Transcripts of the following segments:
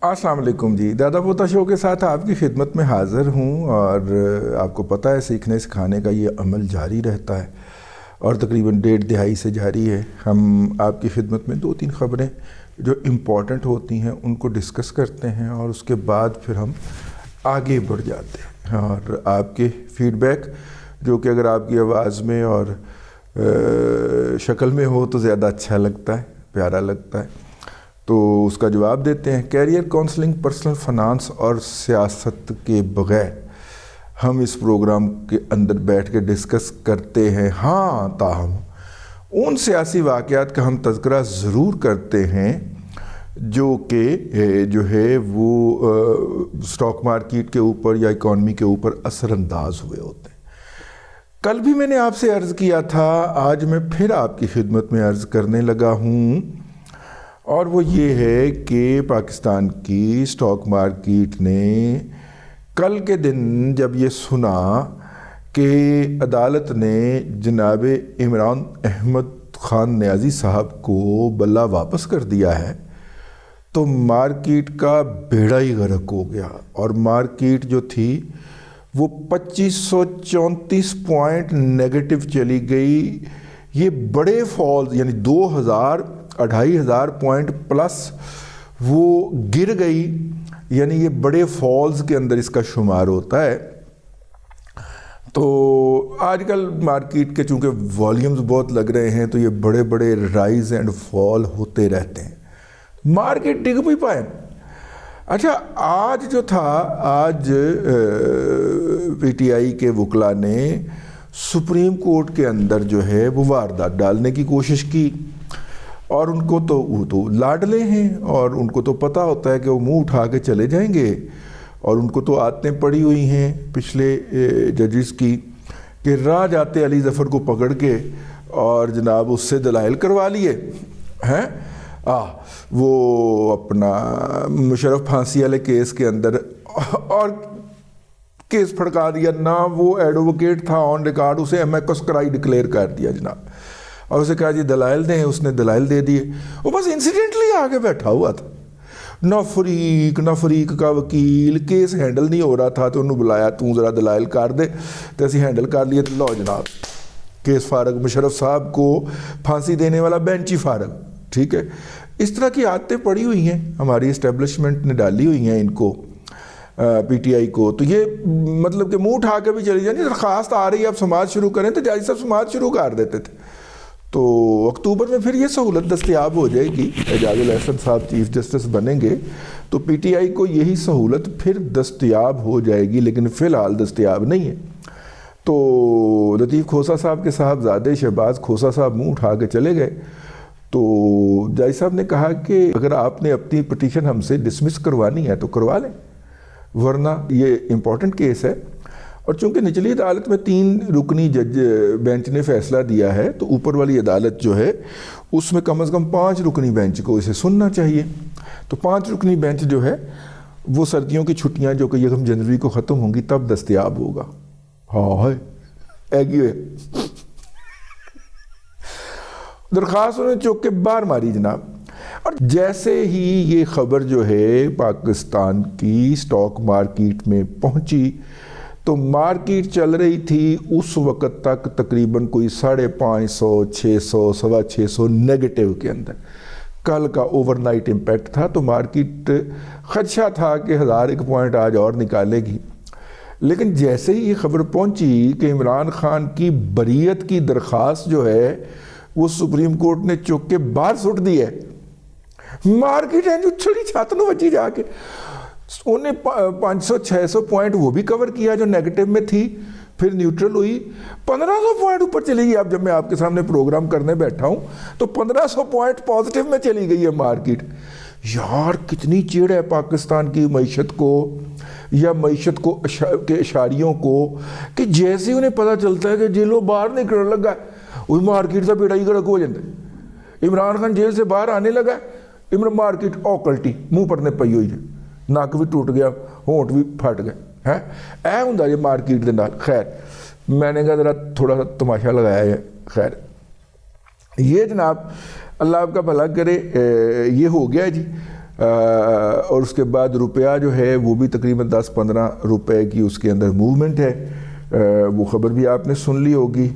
السلام علیکم جی، دادا پوتا شو کے ساتھ آپ کی خدمت میں حاضر ہوں، اور آپ کو پتہ ہے سیکھنے سکھانے کا یہ عمل جاری رہتا ہے اور تقریباً 1.5 دہائی سے جاری ہے۔ ہم آپ کی خدمت میں 2-3 خبریں جو امپورٹنٹ ہوتی ہیں ان کو ڈسکس کرتے ہیں اور اس کے بعد پھر ہم آگے بڑھ جاتے ہیں، اور آپ کے فیڈ بیک جو کہ اگر آپ کی آواز میں اور شکل میں ہو تو زیادہ اچھا لگتا ہے، پیارا لگتا ہے، تو اس کا جواب دیتے ہیں۔ کیریئر کونسلنگ، پرسنل فنانس اور سیاست کے بغیر ہم اس پروگرام کے اندر بیٹھ کے ڈسکس کرتے ہیں، ہاں تاہم ان سیاسی واقعات کا ہم تذکرہ ضرور کرتے ہیں جو کہ جو ہے وہ اسٹاک مارکیٹ کے اوپر یا اکانومی کے اوپر اثر انداز ہوئے ہوتے ہیں۔ کل بھی میں نے آپ سے عرض کیا تھا، آج میں پھر آپ کی خدمت میں عرض کرنے لگا ہوں، اور وہ یہ ہے کہ پاکستان کی اسٹاک مارکیٹ نے کل کے دن جب یہ سنا کہ عدالت نے جناب عمران احمد خان نیازی صاحب کو بلہ واپس کر دیا ہے تو مارکیٹ کا بیڑا ہی غرق ہو گیا، اور مارکیٹ جو تھی وہ 2534 پوائنٹ نیگیٹو چلی گئی۔ یہ بڑے فالز یعنی 2,000-2,500 پوائنٹ پلس وہ گر گئی، یعنی یہ بڑے فالز کے اندر اس کا شمار ہوتا ہے۔ تو آج کل مارکیٹ کے چونکہ والیومز بہت لگ رہے ہیں تو یہ بڑے بڑے رائز اینڈ فال ہوتے رہتے ہیں، مارکیٹ ڈگ بھی پائے۔ اچھا، آج جو تھا، آج پی ٹی آئی کے وکلاء نے سپریم کورٹ کے اندر جو ہے وہ واردات ڈالنے کی کوشش کی، اور ان کو تو وہ تو لاڈلے ہیں اور ان کو تو پتہ ہوتا ہے کہ وہ منہ اٹھا کے چلے جائیں گے، اور ان کو تو عادتیں پڑی ہوئی ہیں پچھلے ججز کی کہ راہ جاتے علی ظفر کو پکڑ کے اور جناب اس سے دلائل کروا لیے ہیں۔ وہ اپنا مشرف پھانسی والے کیس کے اندر اور کیس پھڑکا دیا، نہ وہ ایڈووکیٹ تھا آن ریکارڈ، اسے امیکس کرائی ڈکلیئر کر دیا جناب، اور اسے کہا جی دلائل دیں، اس نے دلائل دے دیے، وہ بس انسیڈنٹلی آگے بیٹھا ہوا تھا، نہ فریق کا وکیل، کیس ہینڈل نہیں ہو رہا تھا تو انہوں بلایا، تو ذرا دلائل کر دے، تو ایسی ہینڈل کر لیے، تو لو جناب کیس فارغ، مشرف صاحب کو پھانسی دینے والا بینچ ہی فارغ۔ ٹھیک ہے، اس طرح کی عادتیں پڑی ہوئی ہیں، ہماری اسٹیبلشمنٹ نے ڈالی ہوئی ہیں ان کو، پی ٹی آئی کو، تو یہ مطلب کہ منہ اٹھا کے بھی چلی جائیں، درخواست آ رہی ہے اب سماعت شروع کریں، تو جج صاحب سماعت شروع کر دیتے تھے۔ تو اکتوبر میں پھر یہ سہولت دستیاب ہو جائے گی، اعجاز الاحسن صاحب چیف جسٹس بنیں گے تو پی ٹی آئی کو یہی سہولت پھر دستیاب ہو جائے گی، لیکن فی الحال دستیاب نہیں ہے۔ تو لطیف کھوسہ صاحب کے صاحبزادے شہباز کھوسہ صاحب منہ اٹھا کے چلے گئے، تو جج صاحب نے کہا کہ اگر آپ نے اپنی پٹیشن ہم سے ڈسمس کروانی ہے تو کروا لیں، ورنہ یہ امپورٹنٹ کیس ہے، اور چونکہ نچلی عدالت میں 3 رکنی جج بینچ نے فیصلہ دیا ہے تو اوپر والی عدالت جو ہے اس میں کم از کم 5 رکنی بینچ کو اسے سننا چاہیے۔ تو 5 رکنی بینچ جو ہے وہ سردیوں کی چھٹیاں جو کہ 1 جنوری کو ختم ہوں گی تب دستیاب ہوگا۔ ہاں ایگی ہے درخواست انہوں نے چوک کے باہر ماری جناب، اور جیسے ہی یہ خبر جو ہے پاکستان کی اسٹاک مارکیٹ میں پہنچی تو مارکیٹ چل رہی تھی اس وقت تک تقریباً کوئی 550، 600، 650 نیگیٹو کے اندر۔ کل کا اوور نائٹ امپیکٹ تھا تو مارکیٹ خدشہ تھا کہ 1001 پوائنٹ آج اور نکالے گی، لیکن جیسے ہی یہ خبر پہنچی کہ عمران خان کی بریت کی درخواست جو ہے وہ سپریم کورٹ نے چوک کے باہر سٹ دی ہے، مارکیٹ ہے جو چھڑی چھاتنوں بچی جا کے انہیں 500-600 پوائنٹ وہ بھی کور کیا جو نیگیٹو میں تھی، پھر نیوٹرل ہوئی، 1500 پوائنٹ اوپر چلی گئی۔ اب جب میں آپ کے سامنے پروگرام کرنے بیٹھا ہوں تو 1500 پوائنٹ پازیٹیو میں چلی گئی ہے مارکیٹ۔ یار کتنی چڑ ہے پاکستان کی معیشت کو یا معیشت کو کے اشاریوں کو کہ جیسے انہیں پتہ چلتا ہے کہ جیلوں باہر نکلنے لگا ہے وہ مارکیٹ کا بیڑا ہی گرک ہو جاتا ہے۔ عمران خان جیل سے باہر آنے لگا ہے، مارکیٹ اوکلٹی منہ پڑنے پئی ہوئی ہے، نک بھی ٹوٹ گیا، ہونٹ بھی پھٹ گئے ہیں، اے ہوں یہ مارکیٹ دے نال۔ خیر میں نے کہا ذرا تھوڑا سا تماشا لگایا ہے۔ خیر یہ جناب اللہ آپ کا بھلا کرے، یہ ہو گیا جی۔ اور اس کے بعد روپیہ جو ہے وہ بھی تقریباً 10-15 روپے کی اس کے اندر موومنٹ ہے، وہ خبر بھی آپ نے سن لی ہوگی۔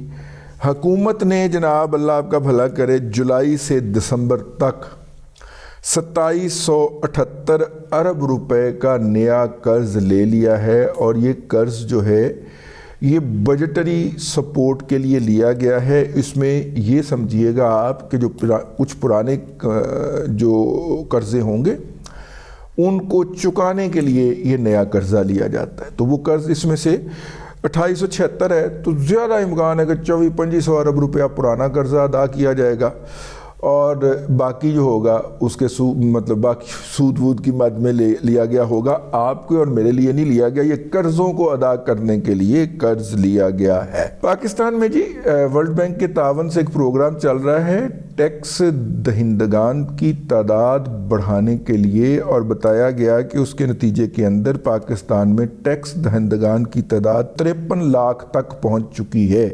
حکومت نے جناب اللہ آپ کا بھلا کرے جولائی سے دسمبر تک 2778 ارب روپے کا نیا قرض لے لیا ہے، اور یہ قرض جو ہے یہ بجٹری سپورٹ کے لیے لیا گیا ہے۔ اس میں یہ سمجھیے گا آپ کہ جو کچھ پرانے جو قرضے ہوں گے ان کو چکانے کے لیے یہ نیا قرضہ لیا جاتا ہے۔ تو وہ قرض اس میں سے 2876 ہے، تو زیادہ امکان ہے کہ 2400-2500 ارب روپیہ پرانا قرضہ ادا کیا جائے گا، اور باقی جو ہوگا اس کے مطلب باقی سود وود کی مد میں لیا گیا ہوگا۔ آپ کے اور میرے لیے نہیں لیا گیا، یہ قرضوں کو ادا کرنے کے لیے قرض لیا گیا ہے۔ پاکستان میں جی ورلڈ بینک کے تعاون سے ایک پروگرام چل رہا ہے ٹیکس دہندگان کی تعداد بڑھانے کے لیے، اور بتایا گیا کہ اس کے نتیجے کے اندر پاکستان میں ٹیکس دہندگان کی تعداد 53 لاکھ تک پہنچ چکی ہے،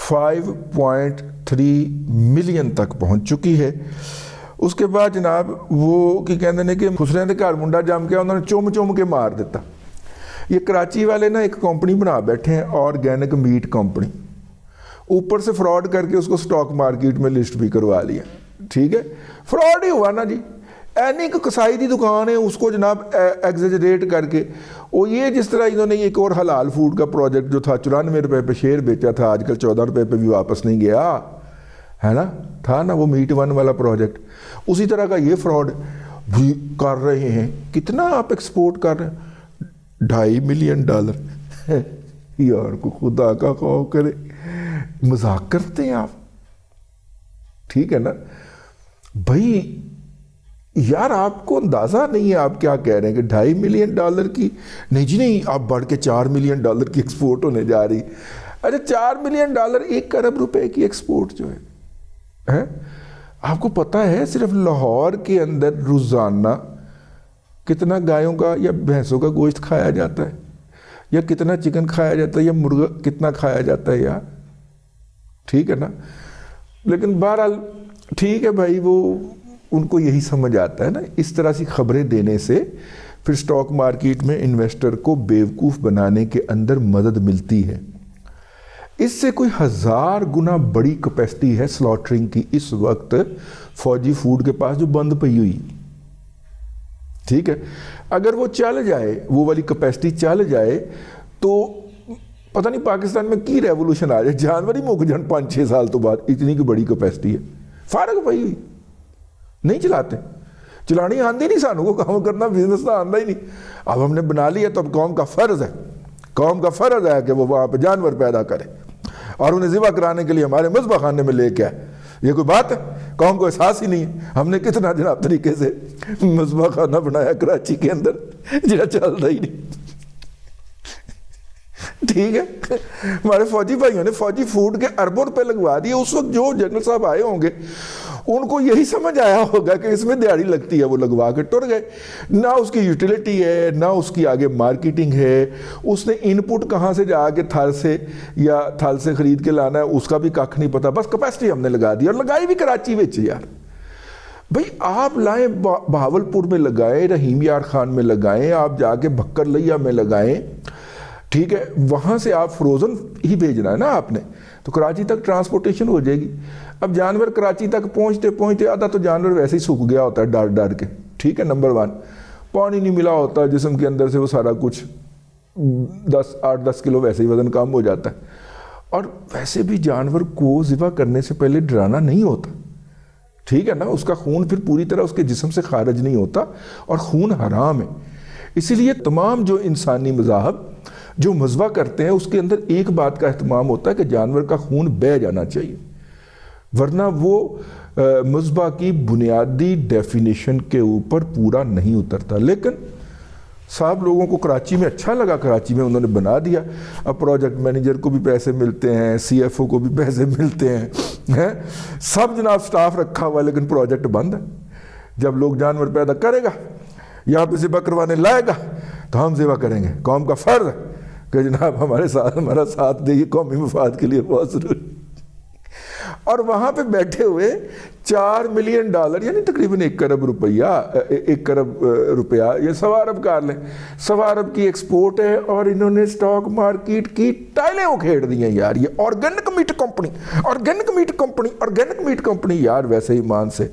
5.3 ملین تک پہنچ چکی ہے۔ اس کے بعد جناب وہ کی کہتے ہیں کہ خسرے دے گھر منڈا جم کے انہوں نے چوم کے مار دیتا۔ یہ کراچی والے نا ایک کمپنی بنا بیٹھے ہیں، آرگینک میٹ کمپنی، اوپر سے فراڈ کر کے اس کو سٹاک مارکیٹ میں لسٹ بھی کروا لیا۔ ٹھیک ہے، فراڈ ہی ہوا نا جی۔ اینی کہ کسائی دی دکان ہے اس کو جناب ایگزیجریٹ کر کے، اور یہ جس طرح انہوں نے ایک اور حلال فوڈ کا پروجیکٹ جو تھا 94 روپے پہ شیئر بیچا تھا، آج کل 14 روپے پہ بھی واپس نہیں گیا ہے نا، تھا نا وہ میٹ ون والا پروجیکٹ، اسی طرح کا یہ فراڈ بھی کر رہے ہیں۔ کتنا آپ ایکسپورٹ کر رہے ہیں؟ $2.5 ملین۔ یار کو خدا کا خوف کرے، مذاق کرتے ہیں آپ؟ ٹھیک ہے نا بھائی، یار آپ کو اندازہ نہیں ہے آپ کیا کہہ رہے ہیں کہ $2.5 ملین کی نہیں جی نہیں، آپ بڑھ کے $4 ملین کی ایکسپورٹ ہونے جا رہی۔ اچھا $4 ملین 1 ارب روپے کی ایکسپورٹ جو ہے، آپ کو پتہ ہے صرف لاہور کے اندر روزانہ کتنا گایوں کا یا بھینسوں کا گوشت کھایا جاتا ہے، یا کتنا چکن کھایا جاتا ہے، یا مرغا کتنا کھایا جاتا ہے یار؟ ٹھیک ہے نا، لیکن بہرحال ٹھیک ہے بھائی، وہ ان کو یہی سمجھ آتا ہے نا، اس طرح سی خبریں دینے سے پھر سٹاک مارکیٹ میں انویسٹر کو بیوقوف بنانے کے اندر مدد ملتی ہے۔ اس سے کوئی 1000 گنا بڑی کیپیسٹی ہے سلاٹرنگ کی اس وقت فوجی فوڈ کے پاس جو بند پئی ہوئی۔ ٹھیک ہے، اگر وہ چل جائے، وہ والی کیپیسٹی چل جائے، تو پتہ نہیں پاکستان میں کی ریولوشن آ جائے، جانور ہی مک جان 5-6 سال تو بعد، اتنی کی بڑی کیپیسٹی ہے، فارغ پئی ہوئی، نہیں چلاتے، چلانی آندھی نہیں، سانوں کو کام کرنا بزنس کا آندہ ہی نہیں۔ اب ہم نے بنا لیا تو اب قوم کا فرض ہے کہ وہ وہاں پہ جانور پیدا کرے اور انہیں ذبح کرانے کے لیے ہمارے مذبح خانے میں لے کے آئے۔ یہ کوئی بات ہے؟ قوم کو احساس ہی نہیں ہے۔ ہم نے کتنا جناب طریقے سے مذبح خانہ بنایا کراچی کے اندر جہاں چلتا ہی نہیں۔ ٹھیک ہے، ہمارے فوجی بھائیوں نے فوجی فوڈ کے اربوں روپے لگوا دیے۔ اس وقت جو جنرل صاحب آئے ہوں گے ان کو یہی سمجھ آیا ہوگا کہ اس میں دیہڑی لگتی ہے، وہ لگوا کے ٹر گئے۔ نہ اس کی یوٹیلیٹی ہے، نہ اس کی آگے مارکیٹنگ ہے، اس نے ان پٹ کہاں سے جا کے تھل سے خرید کے لانا ہے اس کا بھی کھ نہیں پتا، بس کیپیسٹی ہم نے لگا دی، اور لگائی بھی کراچی وچ یار۔ بھئی آپ لائیں بہاولپور میں لگائیں، رحیم یار خان میں لگائیں، آپ جا کے بھکر لیا میں لگائیں، ٹھیک ہے، وہاں سے آپ فروزن ہی بھیجنا ہے نا آپ نے، تو کراچی تک ٹرانسپورٹیشن ہو جائے گی۔ اب جانور کراچی تک پہنچتے آدھا تو جانور ویسے ہی سوکھ گیا ہوتا ہے ڈر کے، ٹھیک ہے، نمبر 1 پانی نہیں ملا ہوتا جسم کے اندر سے، وہ سارا کچھ 8-10 کلو ویسے ہی وزن کم ہو جاتا ہے۔ اور ویسے بھی جانور کو ذبح کرنے سے پہلے ڈرانا نہیں ہوتا، ٹھیک ہے نا، اس کا خون پھر پوری طرح اس کے جسم سے خارج نہیں ہوتا، اور خون حرام ہے۔ اسی لیے تمام جو انسانی مذاہب جو مذبح کرتے ہیں اس کے اندر ایک بات کا اہتمام ہوتا ہے کہ جانور کا خون بہہ جانا چاہیے، ورنہ وہ مذبح کی بنیادی ڈیفینیشن کے اوپر پورا نہیں اترتا۔ لیکن صاحب لوگوں کو کراچی میں اچھا لگا، کراچی میں انہوں نے بنا دیا، اب پروجیکٹ مینیجر کو بھی پیسے ملتے ہیں، سی ایف او کو بھی پیسے ملتے ہیں، سب جناب سٹاف رکھا ہوا، لیکن پروجیکٹ بند ہے۔ جب لوگ جانور پیدا کرے گا یا پہ ذبح کروانے لائے گا تو ہم ذبح کریں گے، قوم کا فرض ہے کہ جناب ہمارا ساتھ دے، یہ قومی مفاد کے لیے بہت ضروری۔ اور وہاں پہ بیٹھے ہوئے $4 ملین یعنی تقریباً 1 کروڑ روپیہ 1 کروڑ روپیہ یا 1.25 ارب کر لیں، 1.25 ارب کی ایکسپورٹ ہے، اور انہوں نے سٹاک مارکیٹ کی ٹائلیں اکھیڑ دی ہیں یار. یہ آرگینک میٹ کمپنی یار، ویسے ایمان سے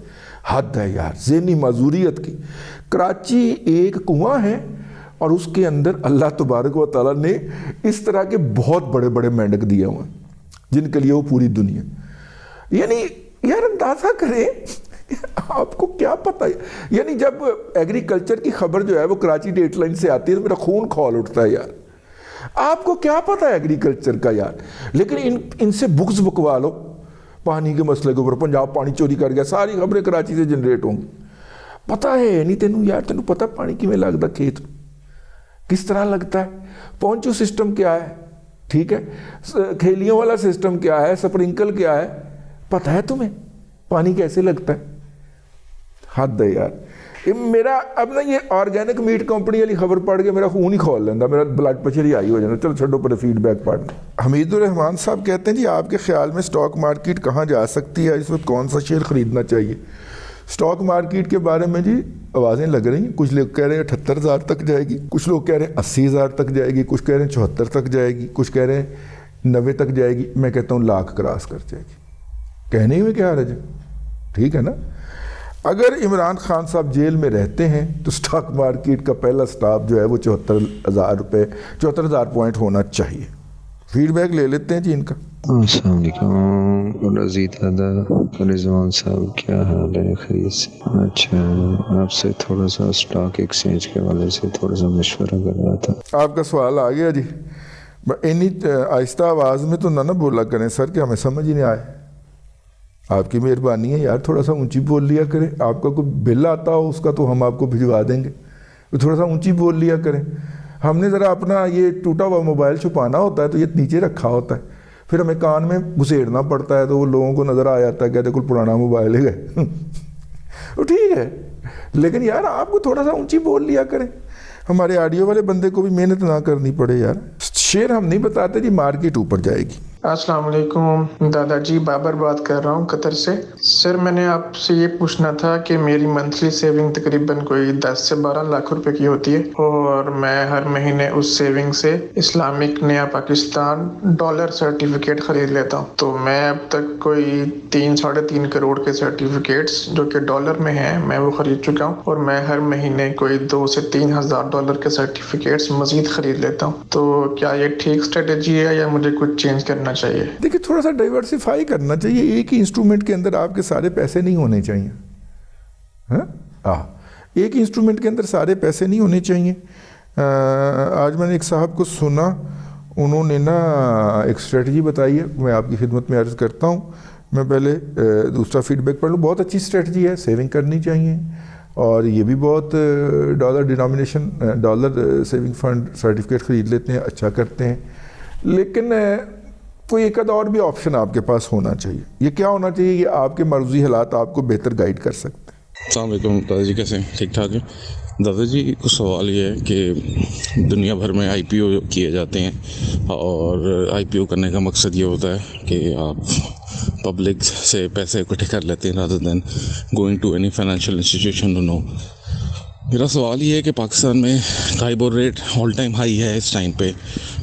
حد ہے یار ذہنی معذوریت کی. کراچی ایک کنواں ہے اور اس کے اندر اللہ تبارک و تعالیٰ نے اس طرح کے بہت بڑے بڑے مینڈک دیے ہوئے ہیں جن کے لیے وہ پوری دنیا، یعنی یار اندازہ کریں آپ کو کیا پتہ ہے. یعنی جب ایگریکلچر کی خبر جو ہے وہ کراچی ڈیٹ لائن سے آتی ہے تو میرا خون کھول اٹھتا ہے یار. آپ کو کیا پتہ ہے ایگریکلچر کا یار. لیکن ان سے بکس بکوا لو پانی کے مسئلے کے اوپر، پنجاب پانی چوری کر گیا، ساری خبریں کراچی سے جنریٹ ہوں گی. پتہ ہے نہیں تینوں یار، تینوں پتہ پانی کیویں لگتا، کھیت کس طرح لگتا ہے، پونچو سسٹم کیا ہے، ٹھیک ہے، کھیلیوں والا سسٹم کیا ہے، سپرنکل کیا ہے، پتہ ہے تمہیں پانی کیسے لگتا ہے. حد ہے یار. میرا اب نا یہ آرگینک میٹ کمپنی والی خبر پڑھ کے میرا خون ہی کھول لینا، میرا بلڈ پریشر ہی آئی ہو جانا. چلو چھڈو پر فیڈ بیک پڑھ لیں. حمید الرحمان صاحب کہتے ہیں جی آپ کے خیال میں سٹاک مارکیٹ کہاں جا سکتی ہے، اس وقت کون سا شیئر خریدنا چاہیے؟ سٹاک مارکیٹ کے بارے میں جی آوازیں لگ رہی ہیں. کچھ لوگ کہہ رہے ہیں 78,000 تک جائے گی، کچھ لوگ کہہ رہے ہیں 80,000 تک جائے گی، کچھ کہہ رہے ہیں 74 تک جائے گی، کچھ کہہ رہے ہیں 90 تک جائے گی. میں کہتا ہوں 1,00,000 کراس کر جائے گی. کہنے میں کیا حرج ہے، ٹھیک ہے نا. اگر عمران خان صاحب جیل میں رہتے ہیں تو سٹاک مارکیٹ کا پہلا سٹاپ جو ہے وہ 74,000 پوائنٹ ہونا چاہیے. فیڈ بیک لے لیتے ہیں جی ان کا. السلام علیکم رضید ادا رضوان صاحب، کیا حال ہے؟ خیریت سے؟ اچھا، آپ سے تھوڑا سا سٹاک ایکسچینج کے حوالے سے تھوڑا سا مشورہ کر رہا تھا. آپ کا سوال آ گیا جی. انی آہستہ آواز میں تو نہ بولا کریں سر کہ ہمیں سمجھ ہی نہیں آئے. آپ کی مہربانی ہے یار، تھوڑا سا اونچی بول لیا کریں. آپ کا کوئی بل آتا ہو اس کا تو ہم آپ کو بھجوا دیں گے، تو تھوڑا سا اونچی بول لیا کریں. ہم نے ذرا اپنا یہ ٹوٹا ہوا موبائل چھپانا ہوتا ہے تو یہ نیچے رکھا ہوتا ہے، پھر ہمیں کان میں گھسیڑنا پڑتا ہے تو وہ لوگوں کو نظر آ جاتا ہے، کہتے کوئی پرانا موبائل ہے گئے. تو ٹھیک ہے، لیکن یار آپ کو تھوڑا سا اونچی بول لیا کریں، ہمارے آڈیو والے بندے کو بھی محنت نہ کرنی پڑے یار. شیئر ہم نہیں بتاتے جی، مارکیٹ اوپر جائے گی. السلام علیکم دادا جی، بابر بات کر رہا ہوں قطر سے. سر میں نے آپ سے یہ پوچھنا تھا کہ میری منتھلی سیونگ تقریباً کوئی 10 سے 12 لاکھ روپے کی ہوتی ہے، اور میں ہر مہینے اس سیونگ سے اسلامک نیا پاکستان ڈالر سرٹیفکیٹ خرید لیتا ہوں. تو میں اب تک کوئی 3-3.5 کروڑ کے سرٹیفکیٹس جو کہ ڈالر میں ہیں میں وہ خرید چکا ہوں، اور میں ہر مہینے کوئی 2 سے 3 ہزار ڈالر کے سرٹیفکیٹس مزید خرید لیتا ہوں. تو کیا یہ ٹھیک اسٹریٹجی ہے یا مجھے کچھ چینج کرنا چاہیے؟ دیکھیں تھوڑا سا ڈائیورسیفائی کرنا چاہیے. ایک ہی انسٹرومنٹ کے اندر آپ کے سارے پیسے نہیں ہونے چاہیے. ہاں، ایک ہی انسٹرومنٹ کے اندر سارے پیسے نہیں ہونے چاہیے. آج میں نے ایک صاحب کو سنا، انہوں نے نا ایک اسٹریٹجی بتائی ہے، میں آپ کی خدمت میں عرض کرتا ہوں. میں پہلے دوسرا فیڈ بیک پڑھ لوں. بہت اچھی اسٹریٹجی ہے، سیونگ کرنی چاہیے، اور یہ بھی بہت dollar denomination dollar saving fund certificate خرید لیتے ہیں، اچھا کرتے ہیں. لیکن کوئی ایک اور بھی آپشن آپ کے پاس ہونا چاہیے. یہ کیا ہونا چاہیے؟ یہ آپ کے مرضی حالات آپ کو بہتر گائیڈ کر سکتے ہیں. السلام علیکم دادا جی، کیسے ہیں؟ ٹھیک ٹھاک ہے. دادا جی کو سوال یہ ہے کہ دنیا بھر میں آئی پی او کیے جاتے ہیں، اور آئی پی او کرنے کا مقصد یہ ہوتا ہے کہ آپ پبلک سے پیسے اکٹھے کر لیتے ہیں rather than going to any financial institution to know. میرا سوال یہ ہے کہ پاکستان میں ٹائبور ریٹ آل ٹائم ہائی ہے اس ٹائم پہ،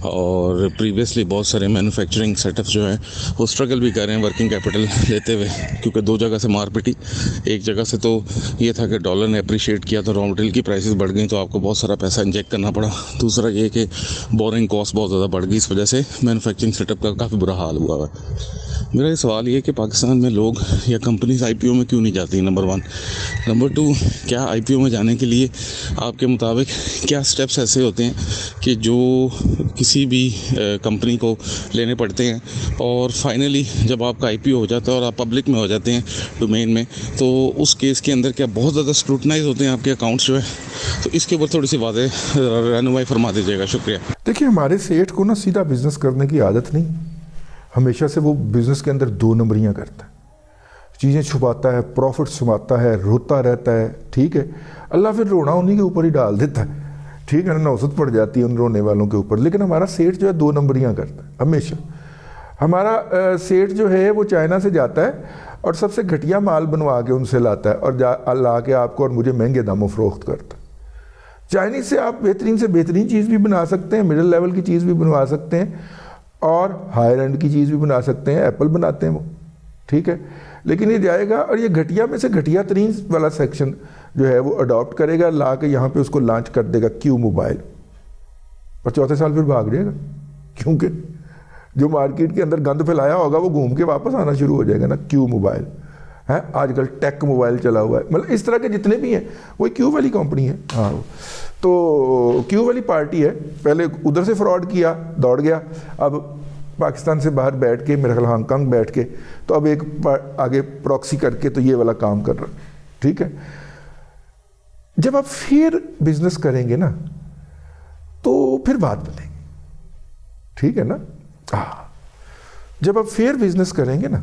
اور پریویسلی بہت سارے مینوفیکچرنگ سیٹ اپس جو ہیں وہ اسٹرگل بھی کر رہے ہیں ورکنگ کیپٹل لیتے ہوئے، کیونکہ 2 جگہ سے مار پٹی. ایک جگہ سے تو یہ تھا کہ ڈالر نے اپریشیٹ کیا تو را مٹیریل کی پرائسز بڑھ گئیں تو آپ کو بہت سارا پیسہ انجیکٹ کرنا پڑا. دوسرا یہ کہ بورنگ کاسٹ بہت زیادہ بڑھ گئی، اس وجہ سے مینوفیکچرنگ سیٹ اپ کا کافی برا حال ہوا ہے. میرا یہ سوال یہ ہے کہ پاکستان میں لوگ یا کمپنیز آئی پی او میں کیوں نہیں جاتی؟ نمبر 1. نمبر 2، کیا آئی پی او میں جانے کے لیے آپ کے مطابق کیا سٹیپس ایسے ہوتے ہیں کہ جو کسی بھی کمپنی کو لینے پڑتے ہیں، اور فائنلی جب آپ کا آئی پی او ہو جاتا ہے اور آپ پبلک میں ہو جاتے ہیں ڈومین میں، تو اس کیس کے اندر کیا بہت زیادہ اسکروٹنائز ہوتے ہیں آپ کے اکاؤنٹس جو ہے؟ تو اس کے اوپر تھوڑی سی واضح رہنمائی فرما دیجیے گا، شکریہ. دیکھیے ہمارے سیٹ کو نا سیدھا بزنس کرنے کی عادت نہیں، ہمیشہ سے وہ بزنس کے اندر 2 نمبریاں کرتا ہے، چیزیں چھپاتا ہے، پروفٹ چھپاتا ہے، روتا رہتا ہے. ٹھیک ہے، اللہ پھر رونا انہیں کے اوپر ہی ڈال دیتا ہے. ٹھیک ہے نا، نوسط پڑ جاتی ہے ان رونے والوں کے اوپر. لیکن ہمارا سیٹ جو ہے 2 نمبریاں کرتا ہے ہمیشہ. ہمارا سیٹ جو ہے وہ چائنا سے جاتا ہے اور سب سے گھٹیا مال بنوا کے ان سے لاتا ہے اور لا کے آپ کو اور مجھے مہنگے داموں فروخت کرتا ہے. چائنیز سے آپ بہترین سے بہترین چیز بھی بنا سکتے ہیں, مڈل لیول کی چیز بھی بنوا سکتے ہیں اور ہائر اینڈ کی چیز بھی بنا سکتے ہیں. ایپل بناتے ہیں وہ, ٹھیک ہے, لیکن یہ جائے گا اور یہ گھٹیا میں سے گھٹیا ترین والا سیکشن جو ہے وہ اڈاپٹ کرے گا, لا کے یہاں پہ اس کو لانچ کر دے گا کیو موبائل, اور چوتھے سال پھر بھاگ جائے گا, کیونکہ جو مارکیٹ کے اندر گند پھیلایا ہوگا وہ گھوم کے واپس آنا شروع ہو جائے گا نا. کیو موبائل ہے آج کل, ٹیک موبائل چلا ہوا ہے, مطلب اس طرح کے جتنے بھی ہیں وہی کیو والی کمپنی ہے. ہاں, تو کیو والی پارٹی ہے, پہلے ادھر سے فراڈ کیا, دوڑ گیا, اب پاکستان سے باہر بیٹھ کے, میرا خیال ہانگ کانگ بیٹھ کے, تو اب ایک آگے پراکسی کر کے تو یہ والا کام کر رہا. ٹھیک ہے, جب آپ پھر بزنس کریں گے نا تو پھر بات بنے گی, ٹھیک ہے نا. جب آپ فیئر بزنس کریں گے نا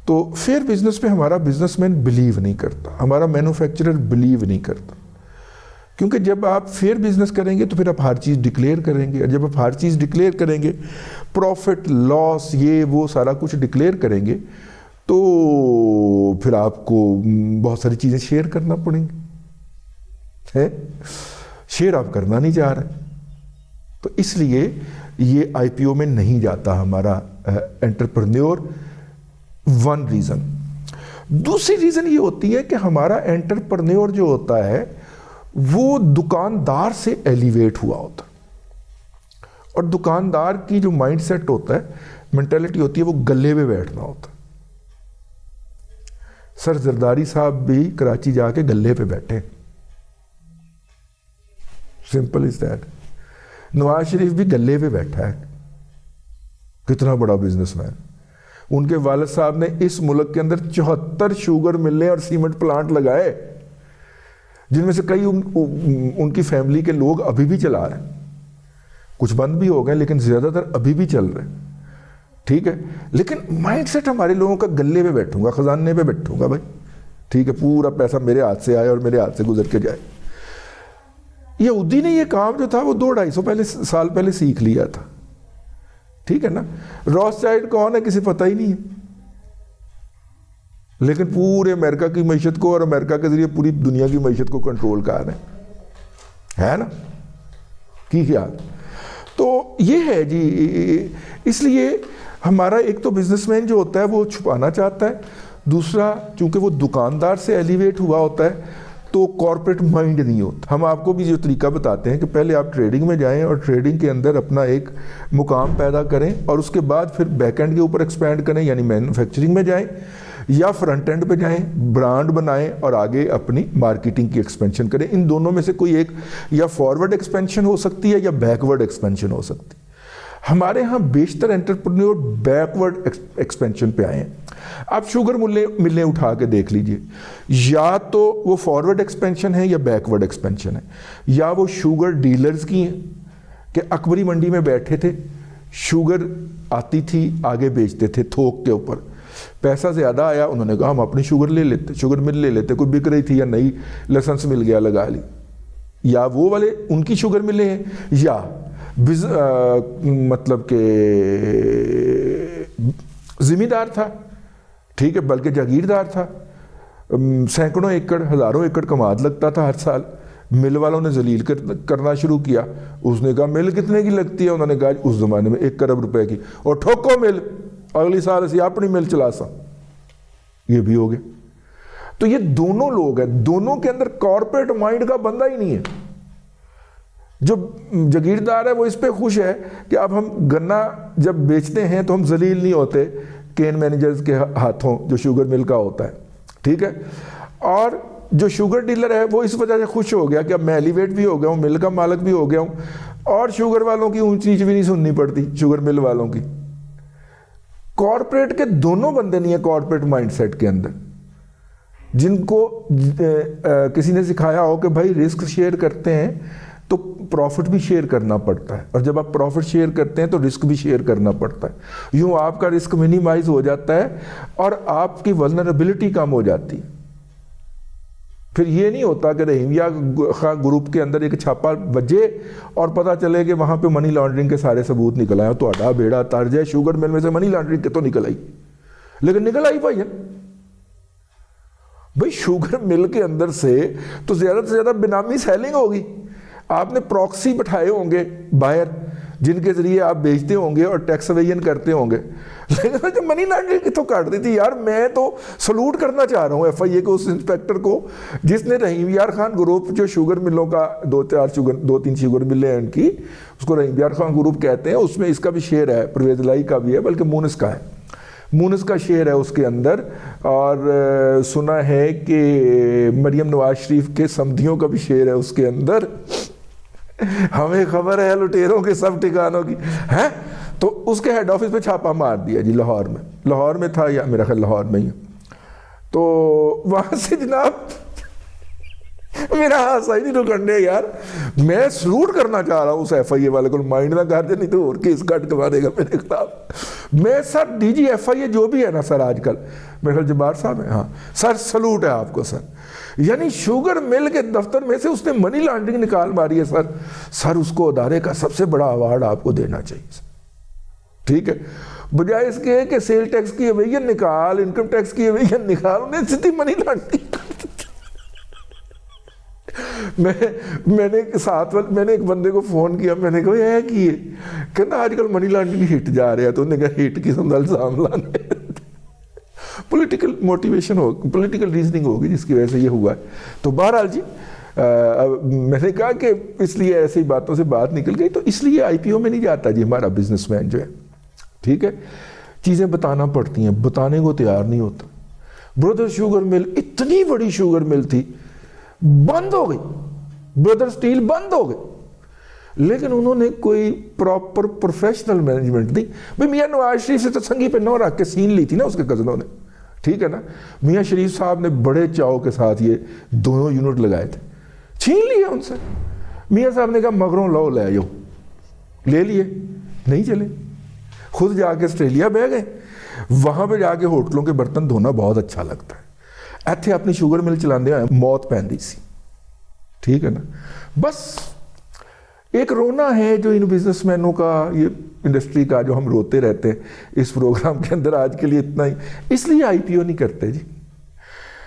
تو فیئر بزنس پہ ہمارا بزنس مین بلیو نہیں کرتا, ہمارا مینوفیکچرر بلیو نہیں کرتا, کیونکہ جب آپ فیئر بزنس کریں گے تو پھر آپ ہر چیز ڈکلیئر کریں گے, اور جب آپ ہر چیز ڈکلیئر کریں گے, پروفٹ لاس یہ وہ سارا کچھ ڈکلیئر کریں گے, تو پھر آپ کو بہت ساری چیزیں شیئر کرنا پڑیں گی. ہے شیئر آپ کرنا نہیں چاہ رہے, تو اس لیے یہ آئی پی او میں نہیں جاتا ہمارا انٹرپرنیور. One reason. دوسری ریزن یہ ہوتی ہے کہ ہمارا انٹرپرنیور جو ہوتا ہے وہ دکاندار سے ایلیویٹ ہوا ہوتا ہے, اور دکاندار کی جو مائنڈ سیٹ ہوتا ہے, مینٹیلٹی ہوتی ہے, وہ گلے پہ بیٹھنا ہوتا ہے. سر زرداری صاحب بھی کراچی جا کے گلے پہ بیٹھے, simple is that. Nawaz Sharif بھی گلے پہ بیٹھا ہے, کتنا بڑا بزنس مین. ان کے والد صاحب نے اس ملک کے اندر 74 شوگر ملیں اور سیمنٹ پلانٹ لگائے, جن میں سے کئی ان کی فیملی کے لوگ ابھی بھی چلا رہے ہیں, کچھ بند بھی ہو گئے لیکن زیادہ تر ابھی بھی چل رہے ہیں. ٹھیک ہے, لیکن مائنڈ سیٹ ہمارے لوگوں کا گلے پہ بیٹھوں گا, خزانے پہ بیٹھوں گا بھائی, ٹھیک ہے, پورا پیسہ میرے ہاتھ سے آئے اور میرے ہاتھ سے گزر کے جائے. یہودی نے یہ کام جو تھا وہ 200-250 سال پہلے سیکھ لیا تھا. ٹھیک ہے نا. راس چائلڈ کون ہے کسی پتہ ہی نہیں ہے, لیکن پورے امریکہ کی معیشت کو اور امریکہ کے ذریعے پوری دنیا کی معیشت کو کنٹرول کر رہے ہیں, ہے نا, کی خیال. تو یہ ہے جی, اس لیے ہمارا ایک تو بزنس مین جو ہوتا ہے وہ چھپانا چاہتا ہے, دوسرا چونکہ وہ دکاندار سے ایلیویٹ ہوا ہوتا ہے تو کارپوریٹ مائنڈ نہیں ہوتا. ہم آپ کو بھی جو طریقہ بتاتے ہیں کہ پہلے آپ ٹریڈنگ میں جائیں اور ٹریڈنگ کے اندر اپنا ایک مقام پیدا کریں, اور اس کے بعد پھر بیک اینڈ کے اوپر ایکسپینڈ کریں, یعنی مینوفیکچرنگ میں جائیں یا فرنٹ اینڈ پہ جائیں, برانڈ بنائیں اور آگے اپنی مارکیٹنگ کی ایکسپینشن کریں. ان دونوں میں سے کوئی ایک یا فارورڈ ایکسپینشن ہو سکتی ہے یا بیکورڈ ایکسپینشن ہو سکتی ہے. ہمارے ہاں بیشتر انٹرپرینور بیکورڈ ایکسپینشن پہ آئے ہیں. آپ شوگر ملیں اٹھا کے دیکھ لیجئے, یا تو وہ فارورڈ ایکسپینشن ہے یا بیکورڈ ایکسپینشن ہے, یا وہ شوگر ڈیلرز کی ہیں کہ اکبری منڈی میں بیٹھے تھے, شوگر آتی تھی آگے بیچتے تھے تھوک کے اوپر, پیسہ زیادہ آیا انہوں نے کہا ہم اپنی شوگر لے لیتے, شوگر مل لے لیتے, کوئی بک رہی تھی یا نئی لائسنس مل گیا لگا لی. یا وہ والے ان کی شوگر ملے ہیں, یا مطلب کہ زمیندار تھا, ٹھیک ہے, بلکہ جاگیردار تھا, سینکڑوں ایکڑ ہزاروں ایکڑ کماد لگتا تھا ہر سال, مل والوں نے ذلیل کرنا شروع کیا. اس نے کہا مل کتنے کی لگتی ہے, انہوں نے کہا اس زمانے میں 1 کروڑ روپے کی, اور ٹھوکو مل, اگلی سال اسی اپنی مل چلا سا. یہ بھی ہو گیا. تو یہ دونوں لوگ ہیں, دونوں کے اندر کارپوریٹ مائنڈ کا بندہ ہی نہیں ہے. جو جاگیردار ہے وہ اس پہ خوش ہے کہ اب ہم گنا جب بیچتے ہیں تو ہم ذلیل نہیں ہوتے کین مینیجرز کے ہاتھوں جو شوگر مل کا ہوتا ہے, ٹھیک ہے. اور جو شوگر ڈیلر ہے وہ اس وجہ سے خوش ہو گیا کہ اب میں ایلیویٹ بھی ہو گیا ہوں, مل کا مالک بھی ہو گیا ہوں, اور شوگر والوں کی اونچ نیچ بھی نہیں سننی پڑتی, شوگر مل والوں کی. کارپوریٹ کے دونوں بندے نہیں ہیں کارپوریٹ مائنڈ سیٹ کے اندر, جن کو کسی نے سکھایا ہو کہ بھائی رسک شیئر کرتے ہیں تو پروفٹ بھی شیئر کرنا پڑتا ہے, اور جب آپ پروفٹ شیئر کرتے ہیں تو رسک بھی شیئر کرنا پڑتا ہے. یوں آپ کا رسک منیمائز ہو جاتا ہے اور آپ کی ولنریبلٹی کم ہو جاتی ہے. پھر یہ نہیں ہوتا کہ رحیمیہ خان گروپ کے اندر ایک چھاپا بجے اور پتہ چلے کہ وہاں پہ منی لانڈرنگ کے سارے ثبوت نکل آئے. تو اڈا بیڑا ترج ہے, شوگر مل میں سے منی لانڈرنگ کے تو نکل آئی, لیکن نکل آئی بھائی. بھائی شوگر مل کے اندر سے تو زیادہ سے زیادہ بینامی سیلنگ ہوگی. آپ نے پروکسی بٹھائے ہوں گے بائر جن کے ذریعے آپ بیچتے ہوں گے اور ٹیکس اویژن کرتے ہوں گے, لیکن جو منی لانڈرنگ تو کاٹ دی تھی. یار میں تو سلوٹ کرنا چاہ رہا ہوں ایف آئی اے کو, اس انسپیکٹر کو جس نے رحیم یار خان گروپ جو شوگر ملوں کا 2-3 شوگر ملیں ہیں ان کی, اس کو رحیم یار خان گروپ کہتے ہیں. اس میں اس کا بھی شیئر ہے, پرویز الہی کا بھی ہے, بلکہ مونس کا ہے, مونس کا شیئر ہے اس کے اندر. اور سنا ہے کہ مریم نواز شریف کے سمدھیوں کا بھی شیئر ہے اس کے اندر. ہمیں خبر ہے لٹیروں کے سب ٹھکانوں کی ہے. تو اس کے ہیڈ آفس پہ چھاپا مار دیا جی لاہور میں تھا, یا میرا خیال لاہور میں ہی. تو وہاں سے جناب میرا ہاتھا ہی نہیں رکنے یار. میں سلوٹ کرنا چاہ رہا ہوں اس ایف آئی اے والے کو, مائنڈ نہ کر دے نہیں تو اور کیس کٹ کروا دے گا میرے خلاف. میں سر ڈی جی ایف آئی اے جو بھی ہے نا سر آج کل, میرے خیال جبار صاحب ہیں, ہاں سر سلوٹ ہے آپ کو سر. یعنی شوگر مل کے دفتر میں سے اس نے منی لانڈرنگ نکال ماری ہے سر اس کو ادارے کا سب سے بڑا ایوارڈ آپ کو دینا چاہیے سر. ٹھیک ہے, بجائے اس کے کہ سیل ٹیکس کی ایویژن نکال, انکم ٹیکس کی ایویژن نکال, انہیں سیدھی منی لانڈرنگ. میں نے ایک بندے کو فون کیا, میں نے کہا یہ ہے کہ کہنا آج کل منی لانڈرنگ ہٹ جا رہا ہے. تو انہوں نے کہا ہٹ قسم کا الزام لانے, پولیٹیکل موٹیویشن ہوگی, پولیٹیکل ریزننگ ہوگی جس کی وجہ سے یہ ہوا ہے. تو بہرحال جی میں نے کہا کہ اس لیے ایسی باتوں سے بات نکل گئی, تو اس لیے آئی پی او میں نہیں جاتا جی ہمارا بزنس مین جو ہے. ٹھیک ہے, چیزیں بتانا پڑتی ہیں, بتانے کو تیار نہیں ہوتا. بردر شوگر مل اتنی بڑی شوگر مل تھی, بند ہو گئی, بردر سٹیل بند ہو گئی, لیکن انہوں نے کوئی پراپر پروفیشنل مینجمنٹ نہیں. بھئی میاں نواز شریف سے تو سنگی پہ نو رکھ کے سین لی تھی نا اس کے کزنوں نے. ٹھیک ہے نا, میاں شریف صاحب نے بڑے چاؤ کے ساتھ یہ دونوں یونٹ لگائے تھے, چھین لیے ان سے. میاں صاحب نے کہا مغروں لو لے آئیو, لے لیے, نہیں چلے, خود جا کے آسٹریلیا بہ گئے. وہاں پہ جا کے ہوٹلوں کے برتن دھونا بہت اچھا لگتا ہے. ایتھے اپنی شوگر مل چلاندے آئے, موت پہن دی سی. ٹھیک ہے نا, بس ایک رونا ہے جو ان بزنس مینوں کا, یہ انڈسٹری کا جو ہم روتے رہتے ہیں اس پروگرام کے اندر. آج کے لیے اتنا ہی, اس لیے آئی پی او نہیں کرتے جی.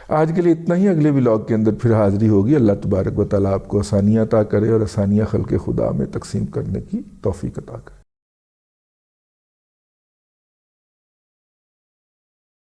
آج کے لیے اتنا ہی, اگلے ولاگ کے اندر پھر حاضری ہوگی. اللہ تبارک و تعالیٰ آپ کو آسانیاں عطا کرے اور آسانیاں خلق خدا میں تقسیم کرنے کی توفیق عطا کرے.